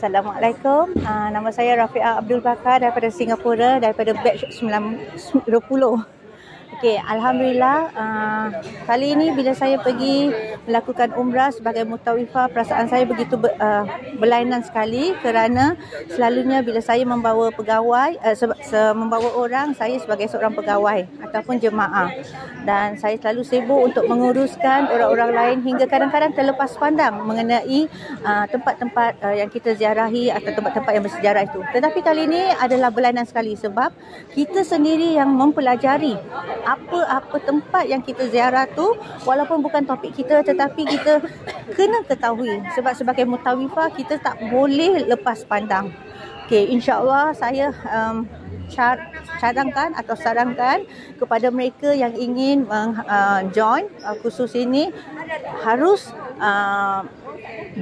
Assalamualaikum. Nama saya Rafiqah Abdul Bakar daripada Singapura, daripada batch 920. Okey, alhamdulillah, kali ini bila saya pergi melakukan umrah sebagai mutawifah, perasaan saya begitu berlainan sekali, kerana selalunya bila saya membawa pegawai, membawa orang, saya sebagai seorang pegawai ataupun jemaah, dan saya selalu sibuk untuk menguruskan orang-orang lain hingga kadang-kadang terlepas pandang mengenai tempat-tempat yang kita ziarahi atau tempat-tempat yang bersejarah itu. Tetapi kali ini adalah berlainan sekali sebab kita sendiri yang mempelajari apa-apa tempat yang kita ziarah tu, walaupun bukan topik kita, tetapi kita kena ketahui sebab sebagai mutawifah kita tak boleh lepas pandang. Okey, insya-Allah saya cadangkan atau sarankan kepada mereka yang ingin join kursus ini harus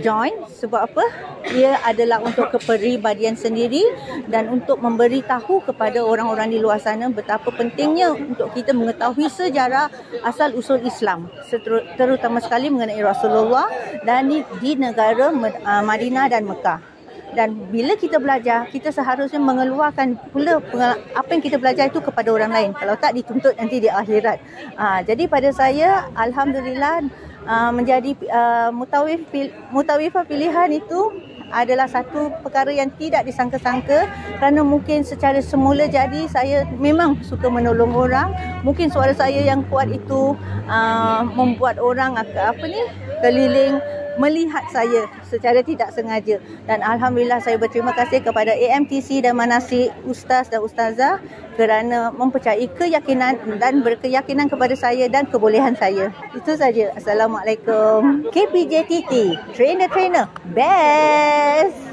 join. Sebab apa? Ia adalah untuk kepribadian sendiri dan untuk memberitahu kepada orang-orang di luar sana betapa pentingnya untuk kita mengetahui sejarah asal usul Islam, terutama sekali mengenai Rasulullah dan di negara Madinah dan Mekah. Dan bila kita belajar, kita seharusnya mengeluarkan pula apa yang kita belajar itu kepada orang lain. Kalau tak, dituntut nanti di akhirat. Jadi pada saya, alhamdulillah, menjadi mutawifah pilihan itu adalah satu perkara yang tidak disangka-sangka, kerana mungkin secara semula jadi saya memang suka menolong orang. Mungkin suara saya yang kuat itu membuat orang keliling melihat saya secara tidak sengaja, dan alhamdulillah saya berterima kasih kepada AMTC dan Manasik, ustaz dan ustazah, kerana mempercayai keyakinan dan berkeyakinan kepada saya dan kebolehan saya. Itu saja. Assalamualaikum. KPJTT, trainer best.